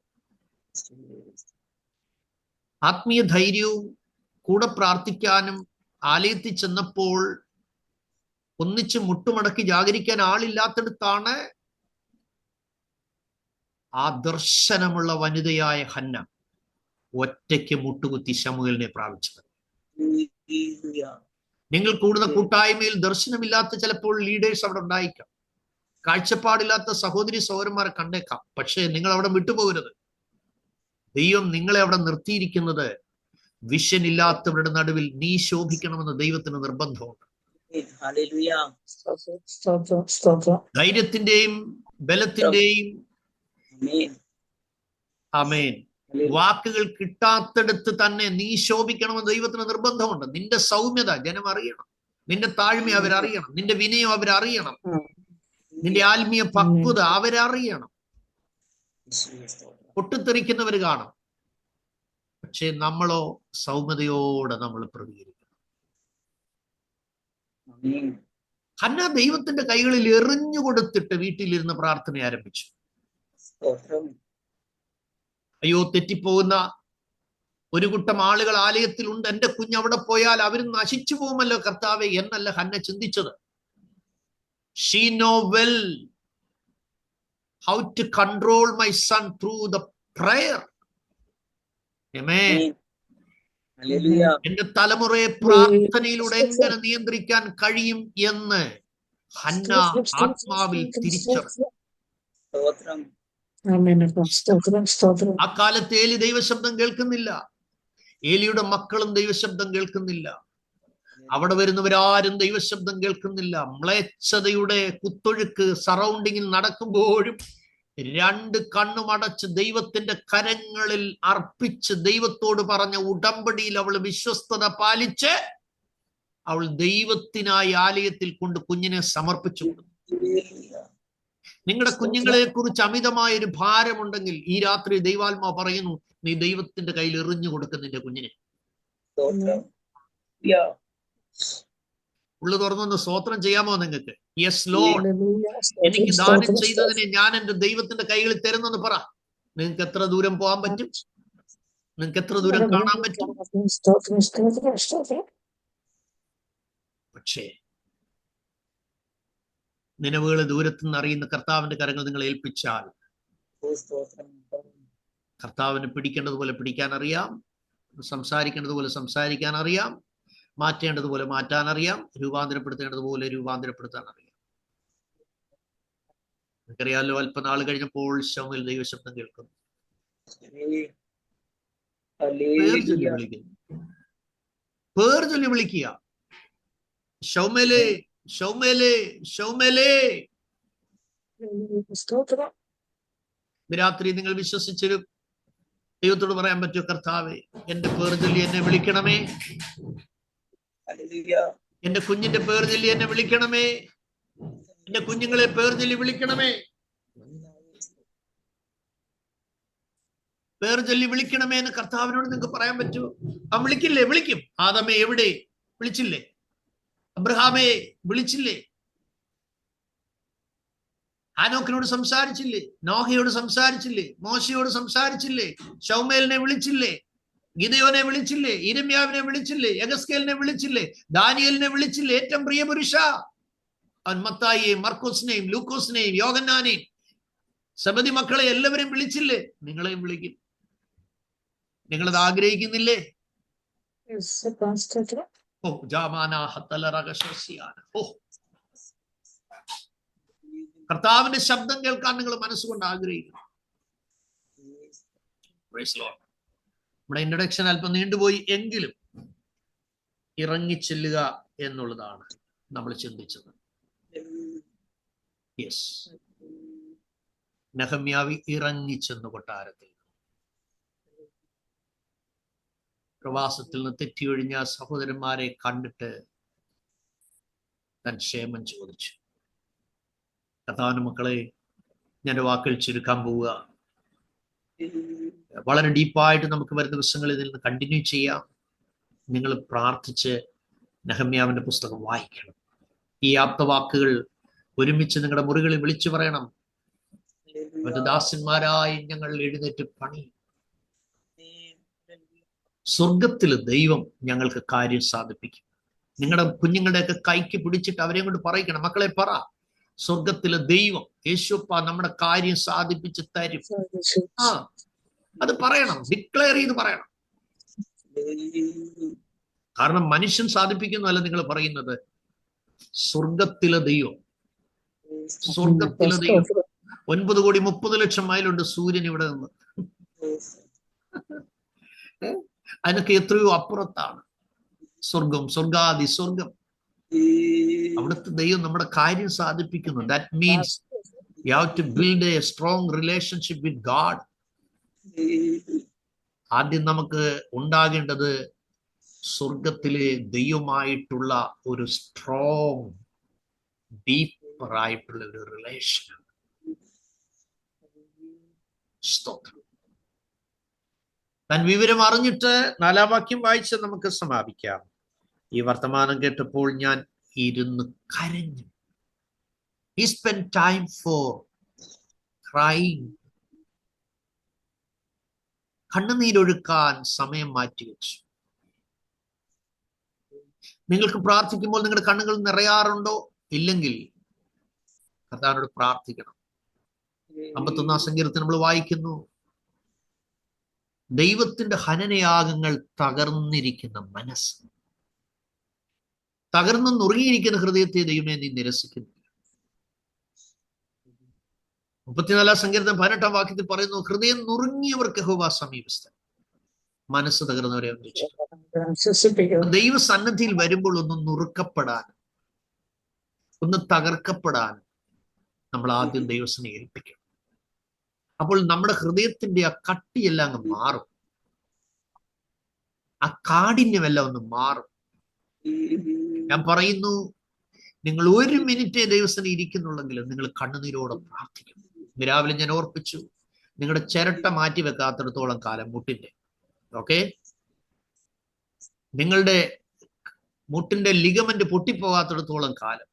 ആത്മീയ ധൈര്യവും കൂടെ പ്രാർത്ഥിക്കാനും ആലയത്തിൽ ചെന്നപ്പോൾ ഒന്നിച്ച് മുട്ടുമടക്കി ജാഗരിക്കാൻ ആളില്ലാത്തടത്താണ് ആ ദർശനമുള്ള വനിതയായ ഹന്ന ഒറ്റയ്ക്ക് മുട്ടുകുത്തി ശമൂവേലിനെ പ്രാപിച്ചത്. നിങ്ങൾ കൂടുന്ന കൂട്ടായ്മയിൽ ദർശനമില്ലാത്ത ചിലപ്പോൾ ലീഡേഴ്സ് അവിടെ ഉണ്ടായിരിക്കാം, കാഴ്ചപ്പാടില്ലാത്ത സഹോദരി സഹോദരന്മാരെ കണ്ടേക്കാം. പക്ഷേ നിങ്ങൾ അവിടെ വിട്ടുപോകരുത്. ദൈവം നിങ്ങളെ അവിടെ നിർത്തിയിരിക്കുന്നത് വിഷൻ ഇല്ലാത്തവരുടെ നടുവിൽ നീ ശോഭിക്കണമെന്ന് ദൈവത്തിന് നിർബന്ധമുണ്ട്. ധൈര്യത്തിന്റെയും ബലത്തിന്റെയും ആമേൻ വാക്കുകൾ കിട്ടാത്തടത്ത് തന്നെ നീ ശോഭിക്കണമെന്ന് ദൈവത്തിന് നിർബന്ധമുണ്ട്. നിന്റെ സൗമ്യത ജനം അറിയണം, നിന്റെ താഴ്മ അവരറിയണം, നിന്റെ വിനയം അവരറിയണം, നിന്റെ ആത്മീയ പക്വത അവരറിയണം. പൊട്ടിത്തെറിക്കുന്നവർ കാണും, പക്ഷെ നമ്മളോ സൗമ്യതയോടെ നമ്മൾ പ്രതികരിക്കണം. ഹന്ന ദൈവത്തിന്റെ കൈകളിൽ എറിഞ്ഞു കൊടുത്തിട്ട് വീട്ടിലിരുന്ന് പ്രാർത്ഥന ആരംഭിച്ചു. അയ്യോ, തെറ്റിപ്പോകുന്ന ഒരു കൂട്ടം ആളുകൾ ആലയത്തിലുണ്ട്, എന്റെ കുഞ്ഞ് അവിടെ പോയാൽ അവർ നശിച്ചു പോകുമല്ലോ കർത്താവേ എന്നല്ല ഹന്ന ചിന്തിച്ചത്. She know well how to control my son through the prayer. Amen. എന്റെ തലമുറയെ പ്രാർത്ഥനയിലൂടെ എങ്ങനെ നിയന്ത്രിക്കാൻ കഴിയും എന്ന് ഹന്ന ആത്മാവിൽ തിരിച്ചറിഞ്ഞു. അക്കാലത്ത് ഏലി ദൈവശബ്ദം കേൾക്കുന്നില്ല, ഏലിയുടെ മക്കളും ദൈവശബ്ദം കേൾക്കുന്നില്ല, അവിടെ വരുന്നവരാരും ദൈവശബ്ദം കേൾക്കുന്നില്ല. മ്ലേച്ഛതയുടെ കുത്തൊഴുക്ക് സറൗണ്ടിങ്ങിൽ നടക്കുമ്പോഴും രണ്ട് കണ്ണും അടച്ച് ദൈവത്തിന്റെ കരങ്ങളിൽ അർപ്പിച്ച് ദൈവത്തോട് പറഞ്ഞ ഉടമ്പടിയിൽ അവൾ വിശ്വസ്തത പാലിച്ച് അവൾ ദൈവത്തിനായി ആലയത്തിൽ കൊണ്ട് കുഞ്ഞിനെ സമർപ്പിച്ചു കൊടുത്തു. നിങ്ങളുടെ കുഞ്ഞുങ്ങളെ കുറിച്ച് അമിതമായ ഒരു ഭാരമുണ്ടെങ്കിൽ ഈ രാത്രി ദൈവാത്മാ പറയുന്നു, നീ ദൈവത്തിന്റെ കയ്യിൽ എറിഞ്ഞു കൊടുക്കും നിന്റെ കുഞ്ഞിനെ. ഉള്ളു തുറന്നൊന്ന് സ്തോത്രം ചെയ്യാമോ നിങ്ങൾക്ക്? യെസ് ലോർഡ്, എനിക്ക് ദാനം ചെയ്തതിനെ ഞാൻ എന്റെ ദൈവത്തിന്റെ കൈകളിൽ തരുന്നെന്ന് പറ. നിങ്ങൾക്ക് എത്ര ദൂരം പോകാൻ പറ്റും? നിങ്ങൾക്ക് എത്ര ദൂരം കാണാൻ പറ്റും? പക്ഷേ നിലവുകളെ ദൂരത്തുനിന്ന് അറിയുന്ന കർത്താവിന്റെ കരങ്ങൾ നിങ്ങൾ ഏൽപ്പിച്ചാൽ കർത്താവിന് പിടിക്കേണ്ടതുപോലെ പിടിക്കാൻ അറിയാം, സംസാരിക്കേണ്ടതുപോലെ സംസാരിക്കാൻ അറിയാം, മാറ്റേണ്ടതുപോലെ മാറ്റാൻ അറിയാം, രൂപാന്തരപ്പെടുത്തേണ്ടതുപോലെ രൂപാന്തരപ്പെടുത്താൻ അറിയാം. നിങ്ങൾക്കറിയാമല്ലോ, അല്പനാൾ കഴിഞ്ഞപ്പോൾ ശമൂവേൽ ദൈവശബ്ദം കേൾക്കുന്നു. പേർ ചൊല്ലി വിളിക്കുക, ശമൂവേലേ ശമൂവേലേ ശമൂവേലേ. രാത്രി നിങ്ങൾ വിശ്വസിച്ചൊരു ദൈവത്തോട് പറയാൻ പറ്റുമോ? കർത്താവേ, എന്റെ പേർ ചൊല്ലി എന്നെ വിളിക്കണമേ, എന്റെ കുഞ്ഞിന്റെ പേർ ചൊല്ലി എന്നെ വിളിക്കണമേ, എന്റെ കുഞ്ഞുങ്ങളെ പേർ ചൊല്ലി വിളിക്കണമേ, പേർ ചൊല്ലി വിളിക്കണമേ എന്ന് കർത്താവിനോട് നിങ്ങൾക്ക് പറയാൻ പറ്റുമോ? ആ വിളിക്കില്ലേ? വിളിക്കും. ആദമേ എവിടെ? വിളിച്ചില്ലേ? അബ്രഹാമേ വിളിച്ചില്ലേ? ഹാനോക്കിനോട് സംസാരിച്ചില്ലേ? നോഹയോട് സംസാരിച്ചില്ലേ? മോശയോട് സംസാരിച്ചില്ലേ? ശമൂവേലിനെ വിളിച്ചില്ലേ? ഗിദെയോനെ വിളിച്ചില്ലേ? യിരെമ്യാവിനെ വിളിച്ചില്ലേ? യെഹെസ്കേലിനെ വിളിച്ചില്ലേ? ദാനിയേലിനെ വിളിച്ചില്ലേ? ഏറ്റവും പ്രിയ പുരുഷ അവൻ മത്തായിയെയും മർക്കോസിനെയും ലൂക്കോസിനെയും യോഹന്നാനെയും സബദി മക്കളെ എല്ലാവരെയും വിളിച്ചില്ലേ? നിങ്ങളെയും വിളിക്കും. നിങ്ങളത് ആഗ്രഹിക്കുന്നില്ലേ? ഓ ജാമാന ഹത്തല റഗശസിയാന. ഓ കർത്താവിന്റെ ശബ്ദം കേൾക്കാൻ നിങ്ങൾ മനസ്സുകൊണ്ട് ആഗ്രഹിക്കുന്നു. നമ്മുടെ ഇൻട്രൊഡക്ഷൻ അല്പം നീണ്ടുപോയി എങ്കിലും ഇറങ്ങിച്ചെല്ലുക എന്നുള്ളതാണ് നമ്മൾ ചിന്തിച്ചത്. യെസ്, നെഹമ്യാവ് ഇറങ്ങിച്ചെന്നു കൊട്ടാരത്തിൽ. പ്രവാസത്തിൽ നിന്ന് തെറ്റിയൊഴിഞ്ഞ സഹോദരന്മാരെ കണ്ടിട്ട് താൻ ക്ഷേമം ചോദിച്ചു. കർത്താവിന്റെ മക്കളെ, ഞാൻ വാക്കുകൾ ചുരുക്കാൻ പോവുക. വളരെ ഡീപ്പായിട്ട് നമുക്ക് വരുന്ന ദിവസങ്ങളിൽ ഇതിൽ നിന്ന് കണ്ടിന്യൂ ചെയ്യാം. നിങ്ങൾ പ്രാർത്ഥിച്ച് നെഹമ്യാവിന്റെ പുസ്തകം വായിക്കണം. ഈ ആപ്തവാക്കുകൾ ഒരുമിച്ച് നിങ്ങളുടെ മുറികളിൽ വിളിച്ചു പറയണം. മറ്റു ദാസന്മാരായി ഞങ്ങൾ എഴുന്നേറ്റ് പണി. സ്വർഗത്തില് ദൈവം ഞങ്ങൾക്ക് കാര്യം സാധിപ്പിക്കും. നിങ്ങളുടെ കുഞ്ഞുങ്ങളുടെയൊക്കെ കൈക്ക് പിടിച്ചിട്ട് അവരെയും കൊണ്ട് പറയിക്കണം. മക്കളെ പറ, സ്വർഗത്തിലെ ദൈവം യേശുപ്പ നമ്മുടെ കാര്യം സാധിപ്പിച്ച് തരും. അത് പറയണം, ഡിക്ലെയർ ചെയ്ത് പറയണം. കാരണം മനുഷ്യൻ സാധിപ്പിക്കുന്നതല്ല നിങ്ങൾ പറയുന്നത്, സ്വർഗത്തിലെ ദൈവം. സ്വർഗത്തിലെ ദൈവം. 9,30,00,000 മൈലുണ്ട് സൂര്യൻ ഇവിടെ നിന്ന്. അതിനൊക്കെ എത്രയോ അപ്പുറത്താണ് സ്വർഗം, സ്വർഗാദി സ്വർഗം. അവിടുത്തെ ദൈവം നമ്മുടെ കാര്യം സാധിപ്പിക്കുന്നു. That means you have to build a strong relationship with God. ആദ്യം നമുക്ക് ഉണ്ടാകേണ്ടത് സ്വർഗത്തിലെ ദൈവമായിട്ടുള്ള ഒരു സ്ട്രോങ് ഡീപ്പർ ആയിട്ടുള്ള ഒരു റിലേഷൻ. താൻ വിവരം അറിഞ്ഞിട്ട് 4-ാം വാക്യം വായിച്ച് നമുക്ക് സമാപിക്കാം. ഈ വർത്തമാനം കേട്ടപ്പോൾ ഞാൻ ഇരുന്ന് കരഞ്ഞു. He spent time for crying. കണ്ണുനീരൊഴുക്കാൻ സമയം മാറ്റിവെച്ചു. നിങ്ങൾക്ക് പ്രാർത്ഥിക്കുമ്പോൾ നിങ്ങളുടെ കണ്ണുകൾ നിറയാറുണ്ടോ? ഇല്ലെങ്കിൽ കർത്താവിനോട് പ്രാർത്ഥിക്കണം. 51-ാം സങ്കീർത്തനം നമ്മൾ വായിക്കുന്നു, ദൈവത്തിന്റെ ഹനനയാഗങ്ങൾ തകർന്നിരിക്കുന്ന മനസ്സ്, തകർന്ന് നുറുങ്ങിയിരിക്കുന്ന ഹൃദയത്തെ ദൈവമേ നീ നിരസിക്കുന്നില്ല. 34-ാം സങ്കീർത്തനം 18-ാം വാക്യത്തിൽ പറയുന്നു, ഹൃദയം നുറുങ്ങിയവർക്ക് യഹോവ സമീപസ്ഥൻ, മനസ്സ് തകർന്നവരെ രക്ഷിക്കും. ദൈവസന്നിധിയിൽ വരുമ്പോൾ ഒന്ന് നുറുക്കപ്പെടാൻ, ഒന്ന് തകർക്കപ്പെടാൻ നമ്മൾ ആദ്യം ദൈവത്തിനെ ഏൽപ്പിക്കണം. അപ്പോൾ നമ്മുടെ ഹൃദയത്തിന്റെ ആ കട്ടിയെല്ലാം അങ്ങ് മാറും, ആ കാഠിന്യമെല്ലാം ഒന്ന് മാറും. ഞാൻ പറയുന്നു, നിങ്ങൾ 1 മിനിറ്റ് ദൈവസ്ഥനെ ഇരിക്കുന്നുണ്ടെങ്കിലും നിങ്ങൾ കണ്ണുനീരോടെ പ്രാർത്ഥിക്കും. രാവിലെ ഞാൻ ഓർപ്പിച്ചു, നിങ്ങളുടെ ചിരട്ട മാറ്റി വെക്കാത്തിടത്തോളം കാലം മുട്ടിന്റെ, ഓക്കെ, നിങ്ങളുടെ മുട്ടിന്റെ ലിഗമെന്റ് പൊട്ടിപ്പോകാത്തിടത്തോളം കാലം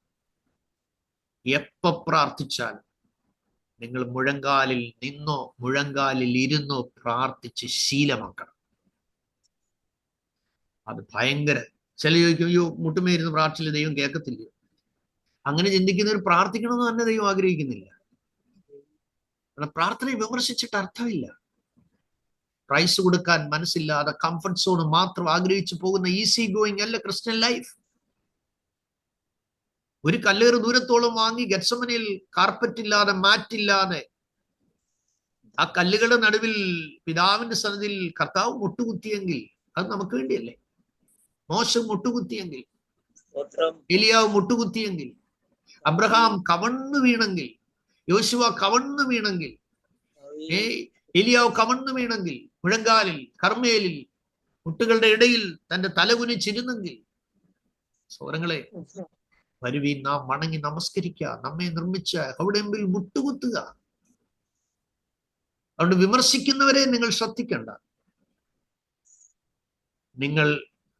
എപ്പോ പ്രാർത്ഥിച്ചാൽ നിങ്ങൾ മുഴങ്കാലിൽ നിന്നോ മുഴങ്കാലിൽ ഇരുന്നോ പ്രാർത്ഥിച്ച് ശീലമാക്കണം. അത് ഭയങ്കര. ചില ചോദിക്കും, അയ്യോ മുട്ടുമേ ഇരുന്ന് പ്രാർത്ഥിച്ചില്ല ദൈവം കേൾക്കത്തില്ല. അങ്ങനെ ചിന്തിക്കുന്നവർ പ്രാർത്ഥിക്കണമെന്ന് തന്നെ ദൈവം ആഗ്രഹിക്കുന്നില്ല. കാരണം പ്രാർത്ഥനയെ വിമർശിച്ചിട്ട് അർത്ഥമില്ല. പ്രൈസ് കൊടുക്കാൻ മനസ്സില്ലാതെ കംഫർട്ട് സോൺ മാത്രം ആഗ്രഹിച്ചു പോകുന്ന ഈസി ഗോയിങ് അല്ല ക്രിസ്ത്യൻ ലൈഫ്. ഒരു കല്ലേറ് ദൂരത്തോളം വാങ്ങി ഗെത്സമനിൽ കാർപ്പറ്റ് ഇല്ലാതെ, മാറ്റില്ലാതെ, ആ കല്ലുകളുടെ നടുവിൽ പിതാവിന്റെ സന്നിധിയിൽ കർത്താവ് മുട്ടുകുത്തിയെങ്കിൽ അത് നമുക്ക് വേണ്ടിയല്ലേ? മോശ മുട്ടുകുത്തിയെങ്കിൽ, എലിയാവ് മുട്ടുകുത്തിയെങ്കിൽ, അബ്രഹാം കവണ്ണു വീണെങ്കിൽ, യോശുവ കവണ്ണു വീണെങ്കിൽ, എലിയാവ് കവണ്ണു വീണെങ്കിൽ, മുഴങ്കാലിൽ കർമ്മേലിൽ മുട്ടുകളുടെ ഇടയിൽ തന്റെ തലകുനിച്ചിരുന്നെങ്കിൽ, സോരങ്ങളെ വരുവീൻ, നാം വണങ്ങി നമസ്കരിക്കുക. നമ്മെ നിർമ്മിച്ച എവിടെയെങ്കിൽ മുട്ടുകുത്തുക. അതുകൊണ്ട് വിമർശിക്കുന്നവരെ നിങ്ങൾ ശ്രദ്ധിക്കണ്ട. നിങ്ങൾ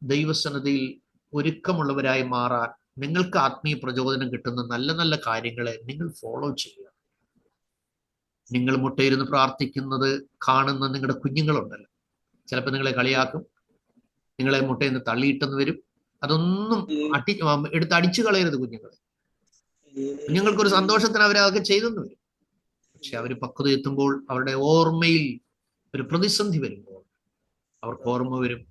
ദൈവസന്നിധിയിൽ ഒരുക്കമുള്ളവരായി മാറാൻ നിങ്ങൾക്ക് ആത്മീയ പ്രചോദനം കിട്ടുന്ന നല്ല നല്ല കാര്യങ്ങളെ നിങ്ങൾ ഫോളോ ചെയ്യുക. നിങ്ങൾ മുട്ടയിരുന്ന് പ്രാർത്ഥിക്കുന്നത് കാണുന്ന നിങ്ങളുടെ കുഞ്ഞുങ്ങളുണ്ടല്ലോ, ചിലപ്പോൾ നിങ്ങളെ കളിയാക്കും, നിങ്ങളെ മുട്ടയിൽ നിന്ന് തള്ളിയിട്ടെന്ന് വരും. അതൊന്നും എടുത്ത് അടിച്ചു കളയരുത് കുഞ്ഞുങ്ങളെ. കുഞ്ഞുങ്ങൾക്കൊരു സന്തോഷത്തിന് അവരതൊക്കെ ചെയ്തെന്ന് വരും. പക്ഷെ അവർ പക്വത എത്തുമ്പോൾ, അവരുടെ ഓർമ്മയിൽ ഒരു പ്രതിസന്ധി വരുമ്പോൾ അവർക്ക് ഓർമ്മ വരും,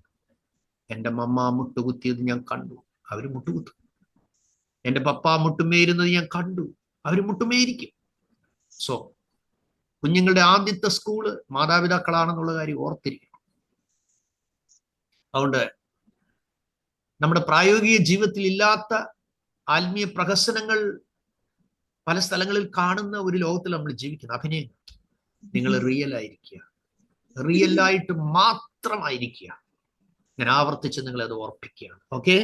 എൻ്റെ മമ്മ മുട്ടുകുത്തിയത് ഞാൻ കണ്ടു, അവർ മുട്ടുകുത്തും. എൻ്റെ പപ്പ മുട്ടുമേരുന്നത് ഞാൻ കണ്ടു, അവർ മുട്ടുമേരിക്കും. സോ കുഞ്ഞുങ്ങളുടെ ആദ്യത്തെ സ്കൂള് മാതാപിതാക്കളാണെന്നുള്ള കാര്യം ഓർത്തിരിക്കണം. അതുകൊണ്ട് നമ്മുടെ പ്രായോഗിക ജീവിതത്തിൽ ഇല്ലാത്ത ആത്മീയ പ്രഹസനങ്ങൾ പല സ്ഥലങ്ങളിൽ കാണുന്ന ഒരു ലോകത്തിൽ നമ്മൾ ജീവിക്കുന്നത്. അഭിനയം. നിങ്ങൾ റിയൽ ആയിരിക്കുക, റിയലായിട്ട് മാത്രമായിരിക്കുക. ഞാൻ ആവർത്തിച്ച് നിങ്ങളെ അത് ഓർപ്പിക്കുകയാണ്. ഓക്കെ,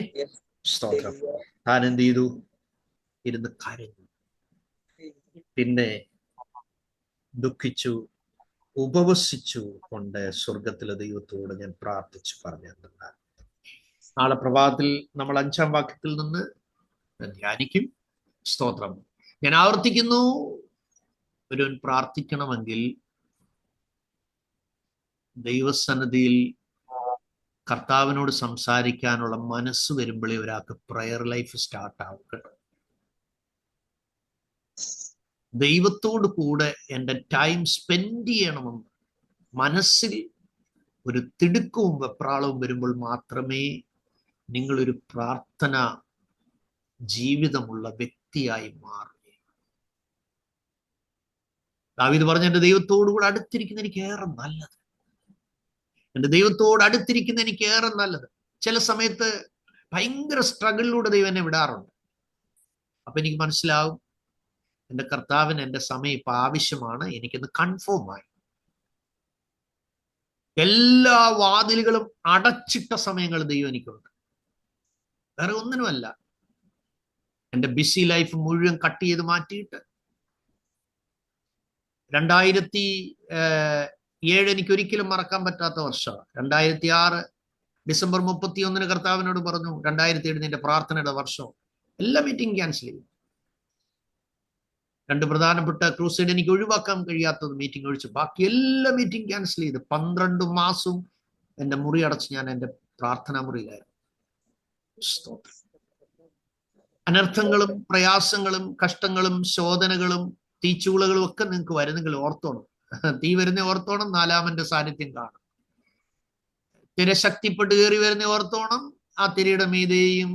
സ്തോത്രം. താൻ എന്ത് ചെയ്തു? ഇരുന്ന് കരഞ്ഞു, പിന്നെ ദുഃഖിച്ചു, ഉപവസിച്ചു കൊണ്ട് സ്വർഗത്തിലെ ദൈവത്തോട് ഞാൻ പ്രാർത്ഥിച്ചു പറഞ്ഞിട്ടുണ്ട്. നാളെ പ്രഭാതത്തിൽ നമ്മൾ 5-ാം വാക്യത്തിൽ നിന്ന് ധ്യാനിക്കും. സ്തോത്രം. ഞാൻ ആവർത്തിക്കുന്നു, ഒരുവൻ പ്രാർത്ഥിക്കണമെങ്കിൽ ദൈവസന്നിധിയിൽ കർത്താവിനോട് സംസാരിക്കാനുള്ള മനസ്സ് വരുമ്പോഴേ ഒരാൾക്ക് പ്രയർ ലൈഫ് സ്റ്റാർട്ട് ആവും. കേട്ടോ, ദൈവത്തോട് കൂടെ എൻ്റെ ടൈം സ്പെൻഡ് ചെയ്യണമെന്ന് മനസ്സിൽ ഒരു തിടുക്കവും വെപ്രാളവും വരുമ്പോൾ മാത്രമേ നിങ്ങളൊരു പ്രാർത്ഥന ജീവിതമുള്ള വ്യക്തിയായി മാറുകയും. ദാവീദ് പറഞ്ഞു, എൻ്റെ ദൈവത്തോടുകൂടെ അടുത്തിരിക്കുന്ന എനിക്ക് ഏറെ നല്ലത്, എൻ്റെ ദൈവത്തോട് അടുത്തിരിക്കുന്ന എനിക്ക് ഏറെ നല്ലത്. ചില സമയത്ത് ഭയങ്കര സ്ട്രഗിളിലൂടെ ദൈവം എന്നെ വിടാറുണ്ട്. അപ്പൊ എനിക്ക് മനസ്സിലാവും, എൻ്റെ കർത്താവിന് എൻ്റെ സമയം ഇപ്പൊ ആവശ്യമാണ്. എനിക്കൊന്ന് കൺഫേം ആയി. എല്ലാ വാതിലുകളും അടച്ചിട്ട സമയങ്ങൾ ദൈവം എനിക്കുണ്ട്. വേറെ ഒന്നിനുമല്ല. എൻ്റെ ബിസി ലൈഫ് മുഴുവൻ കട്ട് ചെയ്ത് മാറ്റിയിട്ട് 2007 എനിക്ക് ഒരിക്കലും മറക്കാൻ പറ്റാത്ത വർഷമാണ്. 2006 ഡിസംബർ 31 കർത്താവിനോട് പറഞ്ഞു, 2007 നിന്റെ പ്രാർത്ഥനയുടെ വർഷം. എല്ലാ മീറ്റിംഗ് ക്യാൻസൽ ചെയ്തു. 2 പ്രധാനപ്പെട്ട ക്രൂസൈഡ് എനിക്ക് ഒഴിവാക്കാൻ കഴിയാത്തത് മീറ്റിംഗ് ഒഴിച്ച് ബാക്കി എല്ലാ മീറ്റിംഗ് ക്യാൻസൽ ചെയ്ത് 12 മാസവും എൻ്റെ മുറി അടച്ച് ഞാൻ എൻ്റെ പ്രാർത്ഥനാ മുറിയിലായിരുന്നു. അനർത്ഥങ്ങളും പ്രയാസങ്ങളും കഷ്ടങ്ങളും ശോധനകളും തീച്ചൂളകളും ഒക്കെ നിങ്ങൾക്ക് വരുന്നെങ്കിൽ ഓർത്തോണം. തീ വരുന്ന ഓർത്തോണം, 4-ാമന്റെ സാന്നിധ്യം കാണും. തിര ശക്തിപ്പെട്ട് കയറി വരുന്ന ഓർത്തോണം, ആ തിരയുടെ മീതെയും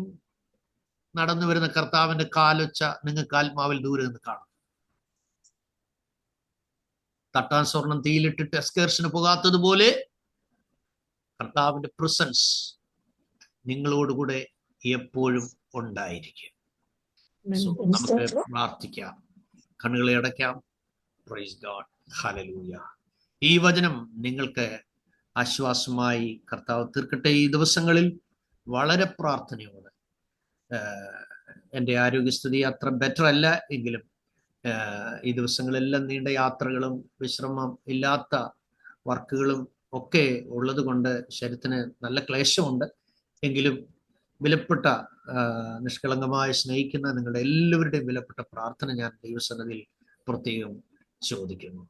നടന്നു വരുന്ന കർത്താവിന്റെ കാലൊച്ച നിങ്ങൾക്ക് ആത്മാവിൽ ദൂരെ നിന്ന് കാണും. തട്ടാൻ സ്വർണം തീയിലിട്ടിട്ട് എക്സ്കർഷന് പോകാത്തതുപോലെ കർത്താവിന്റെ പ്രസൻസ് നിങ്ങളോടുകൂടെ എപ്പോഴും ഉണ്ടായിരിക്കും. നമുക്ക് പ്രാർത്ഥിക്കാം, കണ്ണുകളെ അടയ്ക്കാം. Praise God, hallelujah. ഈ വചനം നിങ്ങൾക്ക് ആശ്വാസമായി കർത്താവ് തീർക്കട്ടെ. ഈ ദിവസങ്ങളിൽ വളരെ പ്രാർത്ഥനയോടെ, എൻ്റെ ആരോഗ്യസ്ഥിതി അത്ര ബെറ്റർ അല്ല എങ്കിലും ഈ ദിവസങ്ങളെല്ലാം നീണ്ട യാത്രകളും വിശ്രമം ഇല്ലാത്ത വർക്കുകളും ഒക്കെ ഉള്ളത് കൊണ്ട് ശരീരത്തിന് നല്ല ക്ലേശമുണ്ട്. എങ്കിലും വിലപ്പെട്ട നിഷ്കളങ്കമായി സ്നേഹിക്കുന്ന നിങ്ങളുടെ എല്ലാവരുടെയും വിലപ്പെട്ട പ്രാർത്ഥന ഞാൻ ദൈവസന്നിധിയിൽ പ്രത്യേകം ചോദിക്കുന്നു.